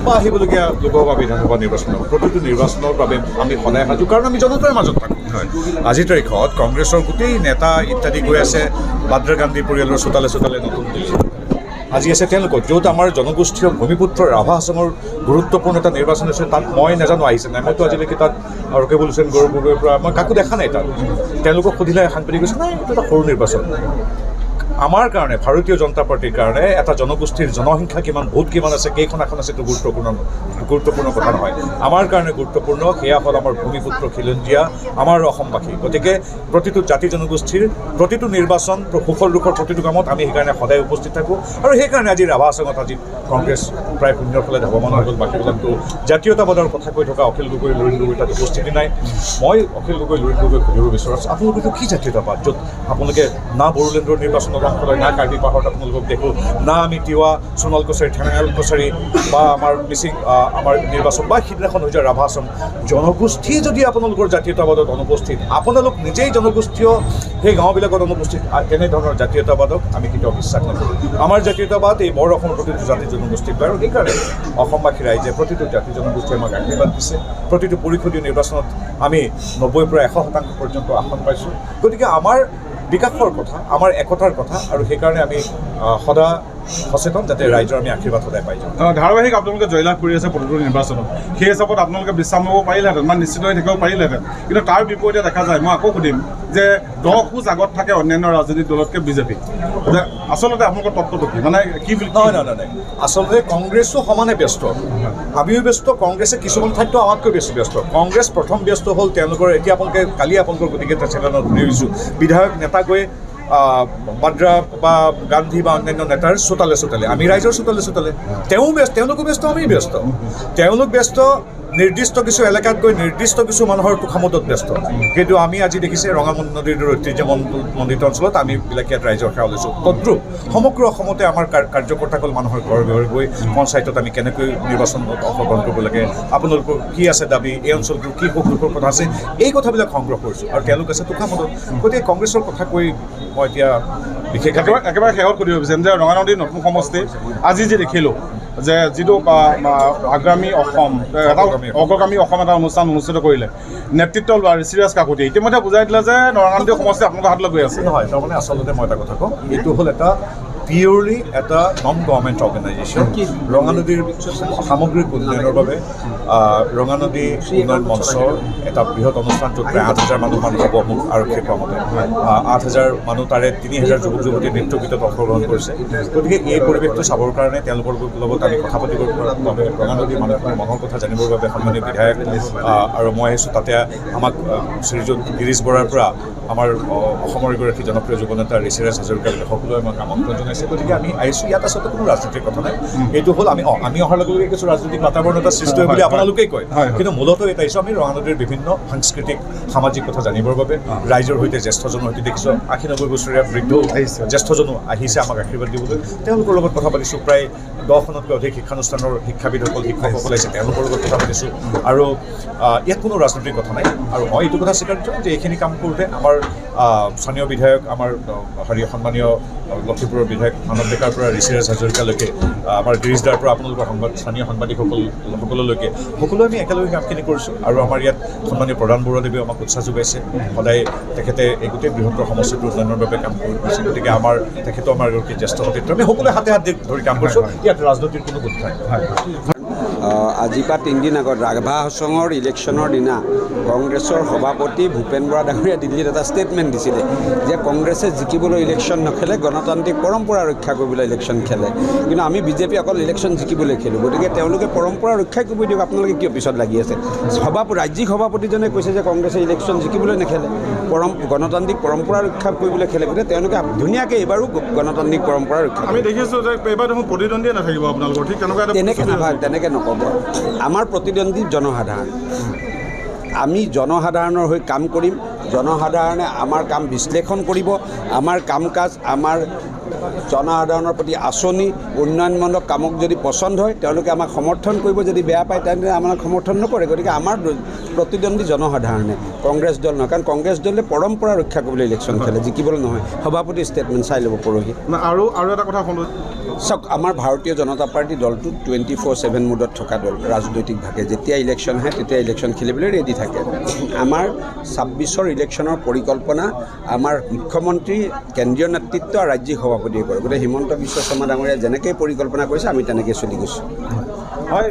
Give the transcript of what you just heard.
বা আহিবলগীয়া লোকসভা বিধানসভা নিৰ্বাচনৰ প্ৰতিটো নিৰ্বাচনৰ বাবে আমি সদায় সাজু, কাৰণ আমি জনতাৰ মাজত থাকোঁ। আজিৰ তাৰিখত কংগ্ৰেছৰ গোটেই নেতা ইত্যাদি গৈ আছে বাদ্ৰা গান্ধী পৰিয়ালৰ চোতালে চোতালে নতুন দিল্লী আজি আছে তেওঁলোকৰ, য'ত আমাৰ জনগোষ্ঠীয় ভূমিপুত্ৰ ৰাভা হাছঙৰ গুৰুত্বপূৰ্ণ এটা নিৰ্বাচন আছে। তাত মই নাজানো আহিছে নাই, মইতো আজিলৈকে তাত ৰকিবুল হুছেইন গগৈৰ পৰা মই কাকো দেখা নাই তাত। তেওঁলোকক সুধিলে সাংবাদিক কৈছে নাই এইটো এটা সৰু নিৰ্বাচন। আমাৰ কাৰণে ভাৰতীয় জনতা পাৰ্টিৰ কাৰণে এটা জনগোষ্ঠীৰ জনসংখ্যা কিমান, ভোট কিমান আছে, কেইখন আসন আছে, এইটো গুৰুত্বপূৰ্ণ কথা নহয়। আমাৰ কাৰণে গুৰুত্বপূৰ্ণ সেয়া হ'ল আমাৰ ভূমিপুত্ৰ খিলঞ্জীয়া আমাৰ অসমবাসী। গতিকে প্ৰতিটো জাতি জনগোষ্ঠীৰ প্ৰতিটো নিৰ্বাচন সুফল দুখৰ প্ৰতিটো কামত আমি সেইকাৰণে সদায় উপস্থিত থাকোঁ। আৰু সেইকাৰণে আজি ৰাভা হাছঙত আজি কংগ্ৰেছ প্ৰায় শূন্যৰ ফালে ধাৱমান হৈ গ'ল। বাকীবিলাকতো জাতীয়তাবাদৰ কথা কৈ থকা অখিল গগৈ, লুৰিণ গগৈ তাত উপস্থিতি নাই। মই অখিল গগৈ, লুৰিণ গগৈক সুধিব বিচাৰিছোঁ আপোনালোকেতো কি জাতীয়তাবাদ, য'ত আপোনালোকে না বড়োলেণ্ডৰ নিৰ্বাচনত অংশ লয়, না কাৰ্বি পাহাৰত আপোনালোকক দেখোঁ, না আমি তিৱা, সোণোৱাল কছাৰী, ঠেঙাল কছাৰী বা আমাৰ মিচিং আমাৰ নিৰ্বাচন বা সিদিনাখন হৈ যায় ৰাভা হাছং। জনগোষ্ঠী যদি আপোনালোকৰ জাতীয়তাবাদত অনুপস্থিত, আপোনালোক নিজেই জনগোষ্ঠীয় সেই গাঁওবিলাকত অনুপস্থিত, তেনেধৰণৰ জাতীয়তাবাদক আমি কেতিয়াও বিশ্বাস নকৰোঁ। আমাৰ জাতীয়তাবাদ এই বৰ অসমৰ প্ৰতিটো জাতি জনগোষ্ঠীক আৰু সেইকাৰণে অসমবাসী ৰাইজে প্ৰতিটো জাতি জনগোষ্ঠীয়ে আমাক আশীৰ্বাদ দিছে। প্ৰতিটো পৰিষদীয় নিৰ্বাচনত আমি 90% পৰা 100% পৰ্যন্ত আসন পাইছোঁ। গতিকে আমাৰ বিকাশৰ কথা, আমাৰ একতাৰ কথা, আৰু সেইকাৰণে আমি সদায় সচেতন যাতে ৰাইজৰ আমি আশীৰ্বাদ সদায় পাই যাওঁ। ধাৰাবাহিক আপোনালোকে জয়লাভ কৰি আছে প্ৰতিটো নিৰ্বাচনত, সেই হিচাপত আপোনালোকে বিশ্বাস ল'ব পাৰিলেহেঁতেন, মানে নিশ্চিত হৈ থাকিব পাৰিলেহেঁতেন। কিন্তু তাৰ বিপৰীতে দেখা যায়, মই আকৌ সুধিম যে 10 খোজ আগত থাকে অন্যান্য ৰাজনৈতিক দলতকৈ বিজেপি। যে আচলতে আপোনালোকৰ তত্ত্বটো কি, মানে কি বুলি? নহয়, আচলতে কংগ্ৰেছো সমানে ব্যস্ত, আমিও ব্যস্ত, কংগ্ৰেছে কিছুমান ঠাইতো আমাতকৈ বেছি ব্যস্ত। কংগ্ৰেছ প্ৰথম ব্যস্ত হ'ল তেওঁলোকৰ, এতিয়া কালি আপোনালোকৰ গতিকে এটা চেনেলত শুনিছোঁ বিধায়ক নেতা গৈ বাদ্ৰা বা গান্ধী বা অন্যান্য নেতাৰ চোতালে চোতালে, আমি ৰাইজৰ চোতালে চোতালে। তেওঁলোকো ব্যস্ত, আমি ব্যস্ত। তেওঁলোক ব্যস্ত নিৰ্দিষ্ট কিছু এলেকাত গৈ নিৰ্দিষ্ট কিছু মানুহৰ তোষামোদত ব্যস্ত। কিন্তু আমি আজি দেখিছে ৰঙামুণ্ডি নদীৰ ঐতিহ্যমণ্ডিত অঞ্চলত আমি বিলাকীয়াত ৰাইজৰ সেৱা লৈছোঁ। তদ্ৰুপ সমগ্ৰ অসমতে আমাৰ কাৰ্যকৰ্তাসকল মানুহৰ ঘৰে ঘৰে গৈ পঞ্চায়তত আমি কেনেকৈ নিৰ্বাচনত অংশগ্ৰহণ কৰিব লাগে, আপোনালোকৰ কি আছে দাবী, এই অঞ্চলটোৰ কি সুখ দুখৰ কথা আছে, এই কথাবিলাক সংগ্ৰহ কৰিছোঁ। আৰু তেওঁলোক আছে তোষামোদত। গতিকে কংগ্ৰেছৰ কথা কৈ মই এতিয়া বিশেষ একেবাৰে শেষত সুধিব বিচাৰিম যে ৰঙানদীৰ নতুন সমষ্টি আজি যে দেখিলোঁ যে যিটো আগামী অসম অগ্ৰগামী অসম এটা অনুষ্ঠান অনুষ্ঠিত কৰিলে, নেতৃত্ব লোৱা ঋষিৰাজ কাকতি ইতিমধ্যে বুজাই দিলে যে নৰনাৰায়ণপুৰ সমষ্টি আপোনালোকৰ হাতলৈ গৈ আছে। নহয়, তাৰমানে আচলতে মই এটা কথা কওঁ, এইটো হ'ল এটা পিয়ৰলি এটা নন গভৰ্ণমেণ্ট অৰ্গেনাইজেশ্যন। ৰঙানদীৰ সামগ্ৰিক উন্নয়নৰ বাবে ৰঙানদী উন্নয়ন মঞ্চৰ এটা বৃহৎ অনুষ্ঠান, য'ত প্ৰায় 8,000 মানুহ হ'ব মোক আৰক্ষীয়ে কোৱা মতে। 8,000 মানুহ, তাৰে 3,000 যুৱক যুৱতীয়ে নৃত্য গীতত অংশগ্ৰহণ কৰিছে। গতিকে এই পৰিৱেশটো চাবৰ কাৰণে তেওঁলোকৰ লগত আমি কথা পাতিবৰ বাবে, ৰঙানদী মানুহৰ মনৰ কথা জানিবৰ বাবে সন্মানীয় বিধায়ক আৰু মই আহিছোঁ। তাতে আমাক শ্ৰীযুত গিৰীশ বৰাৰ পৰা আমাৰ অসমৰ এগৰাকী জনপ্ৰিয় যুৱনেতা ঋষিৰাজ হাজৰিকালৈকে সকলোৱে আমাক আমন্ত্ৰণ জনাইছে। গতিকে আমি আহিছোঁ, ইয়াত আচলতে কোনো ৰাজনীতিৰ কথা নাই। এইটো হ'ল আমি অহাৰ লগে লগে কিছু ৰাজনৈতিক বাতাবৰণ এটা সৃষ্টি হয় বুলি আপোনালোকেই কয়, কিন্তু মূলতঃ এটা আহিছোঁ আমি ৰঙানদীৰ বিভিন্ন সাংস্কৃতিক সামাজিক কথা জানিবৰ বাবে। ৰাইজৰ সৈতে জ্যেষ্ঠজনৰ সৈতে দেখিছোঁ 80-90 বছৰীয়া বৃদ্ধ জ্যেষ্ঠজনো আহিছে আমাক আশীৰ্বাদ দিবলৈ। তেওঁলোকৰ লগত কথা পাতিছোঁ। প্ৰায় 10খনতকৈ অধিক শিক্ষানুষ্ঠানৰ শিক্ষাবিদসকল, শিক্ষকসকল আহিছে, তেওঁলোকৰ লগত কথা পাতিছোঁ। আৰু ইয়াত কোনো ৰাজনীতিৰ কথা নাই। আৰু মই এইটো কথা স্বীকাৰ কৰিছোঁ যে এইখিনি কাম কৰোঁতে আমাৰ স্থানীয় বিধায়ক, আমাৰ সন্মানীয় লখিমপুৰৰ বিধায়ক মানৱ ডেকাৰ পৰা ঋষিৰাজ হাজৰিকালৈকে, আমাৰ গিৰীশ দাৰ পৰা আপোনালোকৰ স্থানীয় সাংবাদিকসকললৈকে সকলোৱে আমি একেলগে কামখিনি কৰিছোঁ। আৰু আমাৰ ইয়াত সন্মানীয় প্ৰধান বৰুৱাদেৱেও আমাক উৎসাহ যোগাইছে। সদায় তেখেতে এই গোটেই বৃহত্তৰ সমষ্টিটোৰ উন্নয়নৰ বাবে কাম কৰিছে। গতিকে তেখেতো আমাৰ এগৰাকী জ্যেষ্ঠ সতীৰ্থ, আমি সকলোৱে হাতে হাত ধৰি কাম কৰিছোঁ। ইয়াত ৰাজনীতিৰ কোনো গোট নাই। আজিৰ পৰা 3 দিন আগত ৰাভা হাছঙৰ ইলেকশ্যনৰ দিনা কংগ্ৰেছৰ সভাপতি ভূপেন বৰা ডাঙৰীয়া দিল্লীত এটা ষ্টেটমেণ্ট দিছিলে যে কংগ্ৰেছে জিকিবলৈ ইলেকশ্যন নেখেলে, গণতান্ত্ৰিক পৰম্পৰা ৰক্ষা কৰিবলৈ ইলেকশ্যন খেলে। কিন্তু আমি বিজেপি অকল ইলেকশ্যন জিকিবলৈ খেলোঁ। গতিকে তেওঁলোকে পৰম্পৰা ৰক্ষা কৰিব দিয়ক, আপোনালোকে কিয় পিছত লাগি আছে? ৰাজ্যিক সভাপতিজনে কৈছে যে কংগ্ৰেছে ইলেকশ্যন জিকিবলৈ নেখেলে, গণতান্ত্ৰিক পৰম্পৰা ৰক্ষা কৰিবলৈ খেলে। গতিকে তেওঁলোকে ধুনীয়াকৈ এইবাৰো গণতান্ত্ৰিক পৰম্পৰা ৰক্ষা আমি দেখিছোঁ যে এইবাৰ দেখোন প্ৰতিদ্বন্দ্বীয়ে নাথাকিব আপোনালোকৰ, ঠিক তেনেকৈ নক'ব। আমাৰ প্ৰতিদ্বন্দ্বী জনসাধাৰণ, আমি জনসাধাৰণৰ হৈ কাম কৰিম। জনসাধাৰণে আমাৰ কাম বিশ্লেষণ কৰিব, আমাৰ কাম কাজ, আমাৰ জনসাধাৰণৰ প্ৰতি আঁচনি উন্নয়নমূলক কামক যদি পচন্দ হয় তেওঁলোকে আমাক সমৰ্থন কৰিব, যদি বেয়া পায় তেনেহ'লে আমাক সমৰ্থন নকৰে। গতিকে আমাৰ প্ৰতিদ্বন্দ্বী জনসাধাৰণে, কংগ্ৰেছ দল নহয়। কাৰণ কংগ্ৰেছ দলে পৰম্পৰা ৰক্ষা কৰিবলৈ ইলেকশ্যন খেলে, জিকিবলৈ নহয়। সভাপতি ষ্টেটমেণ্ট চাই ল'ব পৰহি। আৰু এটা কথা শুনো চাওক আমাৰ ভাৰতীয় জনতা পাৰ্টি দলটো 24/7 মুডত থকা দল ৰাজনৈতিকভাৱে যেতিয়া ইলেকশ্যন আহে তেতিয়া ইলেকশ্যন খেলিবলৈ ৰেডি থাকে আমাৰ 26ৰ ইলেকশ্যনৰ পৰিকল্পনা আমাৰ মুখ্যমন্ত্ৰী কেন্দ্ৰীয় নেতৃত্ব আৰু ৰাজ্যিক সভাপতিয়ে কৰে গতিকে হিমন্ত বিশ্ব শৰ্মা ডাঙৰীয়া যেনেকৈ পৰিকল্পনা কৰিছে আমি তেনেকৈ চলি গৈছোঁ হয়